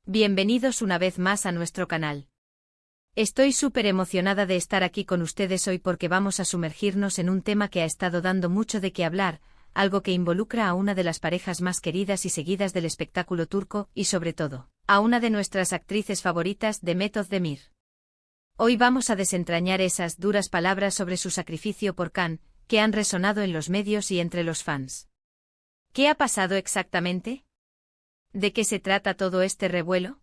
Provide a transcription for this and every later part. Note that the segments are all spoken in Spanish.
Bienvenidos una vez más a nuestro canal. Estoy súper emocionada de estar aquí con ustedes hoy porque vamos a sumergirnos en un tema que ha estado dando mucho de qué hablar, algo que involucra a una de las parejas más queridas y seguidas del espectáculo turco y sobre todo, a una de nuestras actrices favoritas, Demet Özdemir. Hoy vamos a desentrañar esas duras palabras sobre su sacrificio por Can, que han resonado en los medios y entre los fans. ¿Qué ha pasado exactamente? ¿De qué se trata todo este revuelo?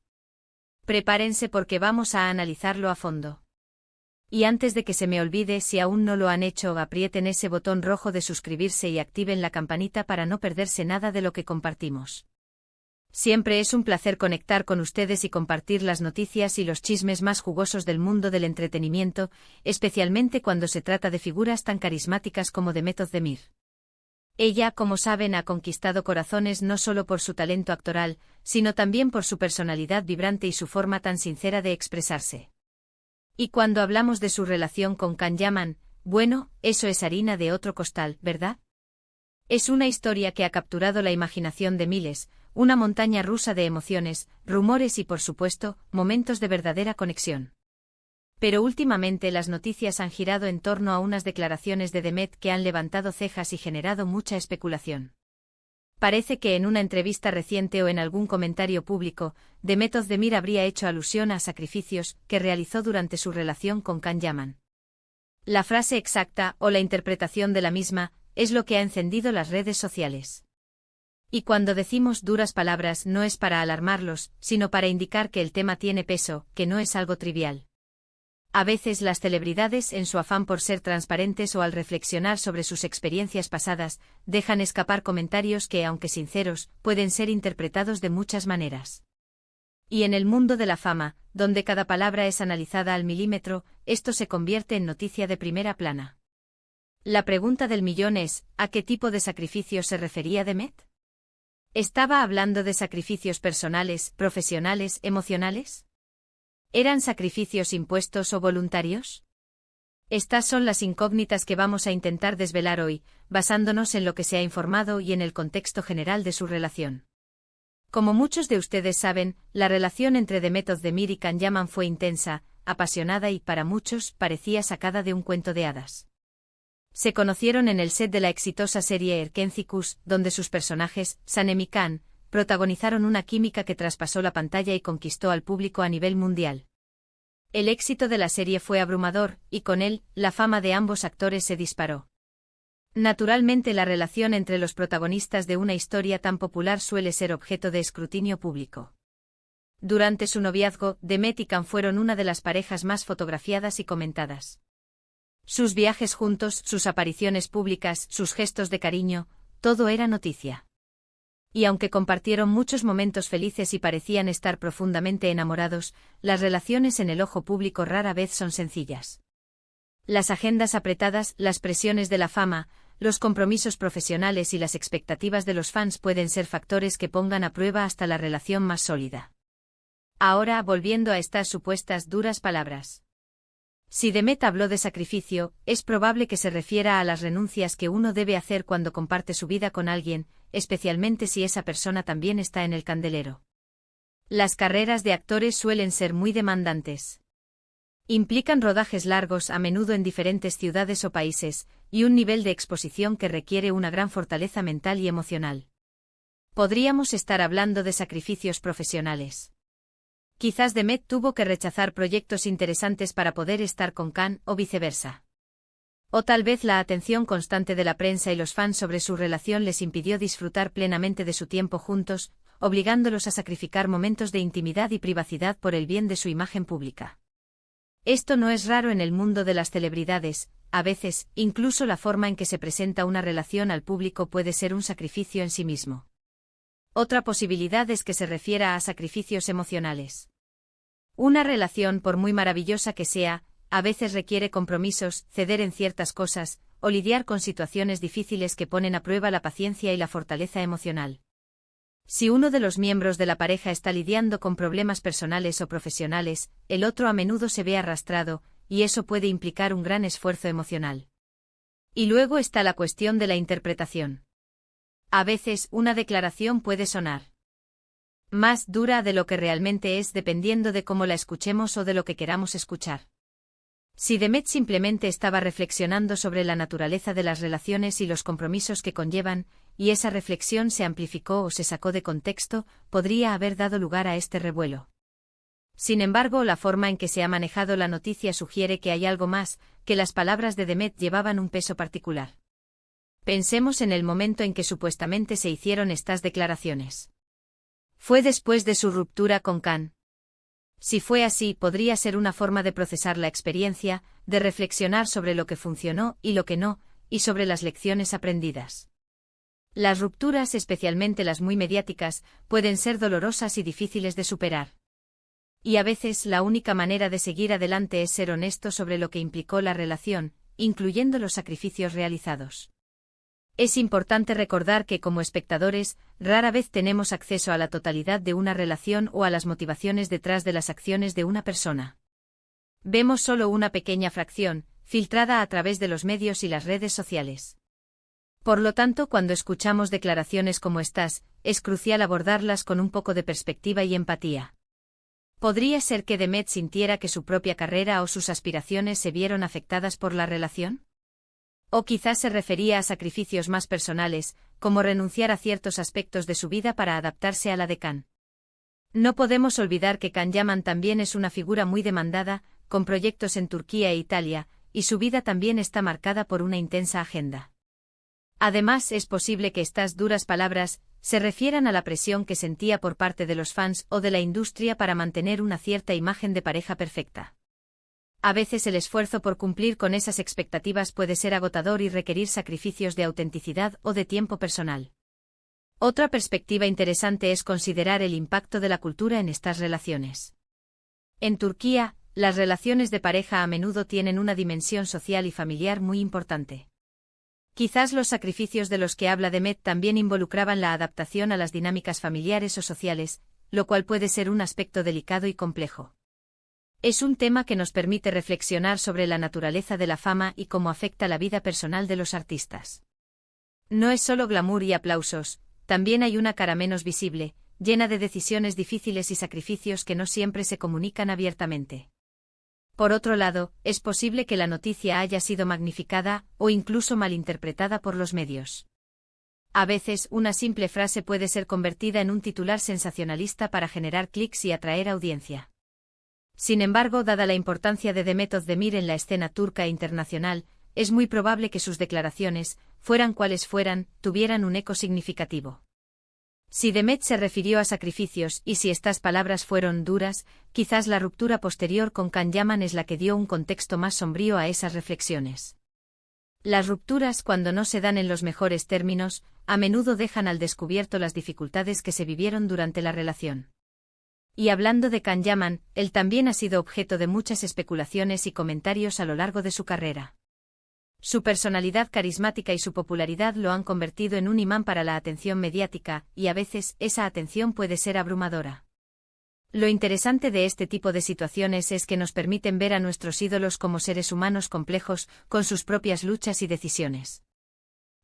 Prepárense porque vamos a analizarlo a fondo. Y antes de que se me olvide, si aún no lo han hecho, aprieten ese botón rojo de suscribirse y activen la campanita para no perderse nada de lo que compartimos. Siempre es un placer conectar con ustedes y compartir las noticias y los chismes más jugosos del mundo del entretenimiento, especialmente cuando se trata de figuras tan carismáticas como Demet Özdemir. Ella, como saben, ha conquistado corazones no solo por su talento actoral, sino también por su personalidad vibrante y su forma tan sincera de expresarse. Y cuando hablamos de su relación con Can Yaman, bueno, eso es harina de otro costal, ¿verdad? Es una historia que ha capturado la imaginación de miles, una montaña rusa de emociones, rumores y, por supuesto, momentos de verdadera conexión. Pero últimamente las noticias han girado en torno a unas declaraciones de Demet que han levantado cejas y generado mucha especulación. Parece que en una entrevista reciente o en algún comentario público, Demet Özdemir habría hecho alusión a sacrificios que realizó durante su relación con Can Yaman. La frase exacta, o la interpretación de la misma, es lo que ha encendido las redes sociales. Y cuando decimos duras palabras no es para alarmarlos, sino para indicar que el tema tiene peso, que no es algo trivial. A veces las celebridades, en su afán por ser transparentes o al reflexionar sobre sus experiencias pasadas, dejan escapar comentarios que, aunque sinceros, pueden ser interpretados de muchas maneras. Y en el mundo de la fama, donde cada palabra es analizada al milímetro, esto se convierte en noticia de primera plana. La pregunta del millón es, ¿a qué tipo de sacrificios se refería Demet? ¿Estaba hablando de sacrificios personales, profesionales, emocionales? ¿Eran sacrificios impuestos o voluntarios? Estas son las incógnitas que vamos a intentar desvelar hoy, basándonos en lo que se ha informado y en el contexto general de su relación. Como muchos de ustedes saben, la relación entre Demet Özdemir y Can Yaman fue intensa, apasionada y, para muchos, parecía sacada de un cuento de hadas. Se conocieron en el set de la exitosa serie Erkenci, donde sus personajes, Sanem y Can, protagonizaron una química que traspasó la pantalla y conquistó al público a nivel mundial. El éxito de la serie fue abrumador, y con él, la fama de ambos actores se disparó. Naturalmente, la relación entre los protagonistas de una historia tan popular suele ser objeto de escrutinio público. Durante su noviazgo, Demet y Can fueron una de las parejas más fotografiadas y comentadas. Sus viajes juntos, sus apariciones públicas, sus gestos de cariño, todo era noticia. Y aunque compartieron muchos momentos felices y parecían estar profundamente enamorados, las relaciones en el ojo público rara vez son sencillas. Las agendas apretadas, las presiones de la fama, los compromisos profesionales y las expectativas de los fans pueden ser factores que pongan a prueba hasta la relación más sólida. Ahora, volviendo a estas supuestas duras palabras. Si Demet habló de sacrificio, es probable que se refiera a las renuncias que uno debe hacer cuando comparte su vida con alguien, especialmente si esa persona también está en el candelero. Las carreras de actores suelen ser muy demandantes. Implican rodajes largos, a menudo en diferentes ciudades o países, y un nivel de exposición que requiere una gran fortaleza mental y emocional. Podríamos estar hablando de sacrificios profesionales. Quizás Demet tuvo que rechazar proyectos interesantes para poder estar con Can, o viceversa. O tal vez la atención constante de la prensa y los fans sobre su relación les impidió disfrutar plenamente de su tiempo juntos, obligándolos a sacrificar momentos de intimidad y privacidad por el bien de su imagen pública. Esto no es raro en el mundo de las celebridades, a veces, incluso la forma en que se presenta una relación al público puede ser un sacrificio en sí mismo. Otra posibilidad es que se refiera a sacrificios emocionales. Una relación, por muy maravillosa que sea, a veces requiere compromisos, ceder en ciertas cosas, o lidiar con situaciones difíciles que ponen a prueba la paciencia y la fortaleza emocional. Si uno de los miembros de la pareja está lidiando con problemas personales o profesionales, el otro a menudo se ve arrastrado, y eso puede implicar un gran esfuerzo emocional. Y luego está la cuestión de la interpretación. A veces, una declaración puede sonar Más dura de lo que realmente es dependiendo de cómo la escuchemos o de lo que queramos escuchar. Si Demet simplemente estaba reflexionando sobre la naturaleza de las relaciones y los compromisos que conllevan, y esa reflexión se amplificó o se sacó de contexto, podría haber dado lugar a este revuelo. Sin embargo, la forma en que se ha manejado la noticia sugiere que hay algo más, que las palabras de Demet llevaban un peso particular. Pensemos en el momento en que supuestamente se hicieron estas declaraciones. Fue después de su ruptura con Khan. Si fue así, podría ser una forma de procesar la experiencia, de reflexionar sobre lo que funcionó y lo que no, y sobre las lecciones aprendidas. Las rupturas, especialmente las muy mediáticas, pueden ser dolorosas y difíciles de superar. Y a veces la única manera de seguir adelante es ser honesto sobre lo que implicó la relación, incluyendo los sacrificios realizados. Es importante recordar que como espectadores, rara vez tenemos acceso a la totalidad de una relación o a las motivaciones detrás de las acciones de una persona. Vemos solo una pequeña fracción, filtrada a través de los medios y las redes sociales. Por lo tanto, cuando escuchamos declaraciones como estas, es crucial abordarlas con un poco de perspectiva y empatía. ¿Podría ser que Demet sintiera que su propia carrera o sus aspiraciones se vieron afectadas por la relación? O quizás se refería a sacrificios más personales, como renunciar a ciertos aspectos de su vida para adaptarse a la de Khan. No podemos olvidar que Can Yaman también es una figura muy demandada, con proyectos en Turquía e Italia, y su vida también está marcada por una intensa agenda. Además, es posible que estas duras palabras se refieran a la presión que sentía por parte de los fans o de la industria para mantener una cierta imagen de pareja perfecta. A veces el esfuerzo por cumplir con esas expectativas puede ser agotador y requerir sacrificios de autenticidad o de tiempo personal. Otra perspectiva interesante es considerar el impacto de la cultura en estas relaciones. En Turquía, las relaciones de pareja a menudo tienen una dimensión social y familiar muy importante. Quizás los sacrificios de los que habla Demet también involucraban la adaptación a las dinámicas familiares o sociales, lo cual puede ser un aspecto delicado y complejo. Es un tema que nos permite reflexionar sobre la naturaleza de la fama y cómo afecta la vida personal de los artistas. No es solo glamour y aplausos, también hay una cara menos visible, llena de decisiones difíciles y sacrificios que no siempre se comunican abiertamente. Por otro lado, es posible que la noticia haya sido magnificada o incluso malinterpretada por los medios. A veces, una simple frase puede ser convertida en un titular sensacionalista para generar clics y atraer audiencia. Sin embargo, dada la importancia de Demet Özdemir en la escena turca e internacional, es muy probable que sus declaraciones, fueran cuales fueran, tuvieran un eco significativo. Si Demet se refirió a sacrificios y si estas palabras fueron duras, quizás la ruptura posterior con Can Yaman es la que dio un contexto más sombrío a esas reflexiones. Las rupturas, cuando no se dan en los mejores términos, a menudo dejan al descubierto las dificultades que se vivieron durante la relación. Y hablando de Can Yaman, él también ha sido objeto de muchas especulaciones y comentarios a lo largo de su carrera. Su personalidad carismática y su popularidad lo han convertido en un imán para la atención mediática, y a veces esa atención puede ser abrumadora. Lo interesante de este tipo de situaciones es que nos permiten ver a nuestros ídolos como seres humanos complejos, con sus propias luchas y decisiones.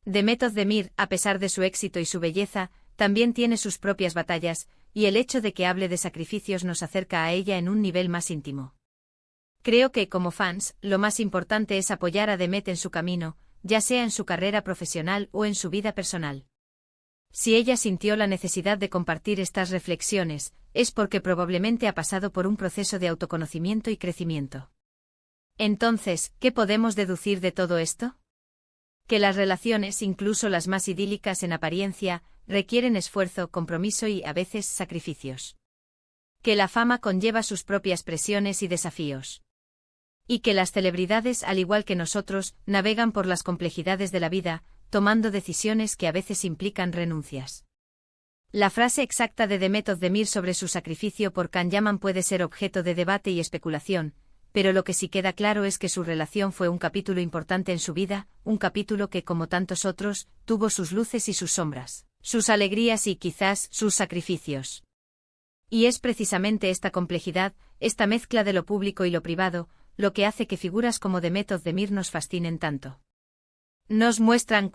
Demet Özdemir, a pesar de su éxito y su belleza, también tiene sus propias batallas, y el hecho de que hable de sacrificios nos acerca a ella en un nivel más íntimo. Creo que, como fans, lo más importante es apoyar a Demet en su camino, ya sea en su carrera profesional o en su vida personal. Si ella sintió la necesidad de compartir estas reflexiones, es porque probablemente ha pasado por un proceso de autoconocimiento y crecimiento. Entonces, ¿qué podemos deducir de todo esto? Que las relaciones, incluso las más idílicas en apariencia, requieren esfuerzo, compromiso y, a veces, sacrificios. Que la fama conlleva sus propias presiones y desafíos. Y que las celebridades, al igual que nosotros, navegan por las complejidades de la vida, tomando decisiones que a veces implican renuncias. La frase exacta de Demet Özdemir sobre su sacrificio por Can Yaman puede ser objeto de debate y especulación, pero lo que sí queda claro es que su relación fue un capítulo importante en su vida, un capítulo que, como tantos otros, tuvo sus luces y sus sombras, sus alegrías y quizás sus sacrificios. Y es precisamente esta complejidad, esta mezcla de lo público y lo privado, lo que hace que figuras como Demet Özdemir nos fascinen tanto. Nos muestran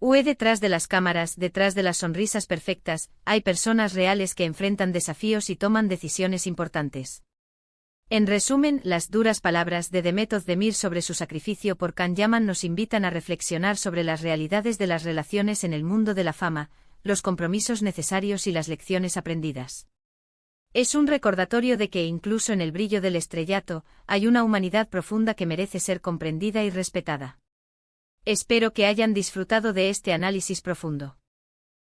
Detrás de las cámaras, detrás de las sonrisas perfectas, hay personas reales que enfrentan desafíos y toman decisiones importantes. En resumen, las duras palabras de Demet Özdemir sobre su sacrificio por Can Yaman nos invitan a reflexionar sobre las realidades de las relaciones en el mundo de la fama, los compromisos necesarios y las lecciones aprendidas. Es un recordatorio de que incluso en el brillo del estrellato, hay una humanidad profunda que merece ser comprendida y respetada. Espero que hayan disfrutado de este análisis profundo.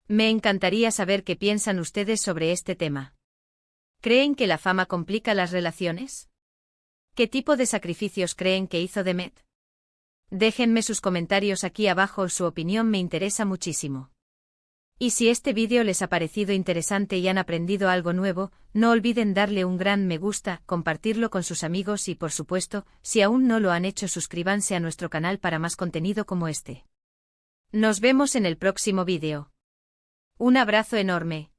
Me encantaría saber qué piensan ustedes sobre este tema. ¿Creen que la fama complica las relaciones? ¿Qué tipo de sacrificios creen que hizo Demet? Déjenme sus comentarios aquí abajo, su opinión me interesa muchísimo. Y si este vídeo les ha parecido interesante y han aprendido algo nuevo, no olviden darle un gran me gusta, compartirlo con sus amigos y por supuesto, si aún no lo han hecho, suscríbanse a nuestro canal para más contenido como este. Nos vemos en el próximo vídeo. Un abrazo enorme.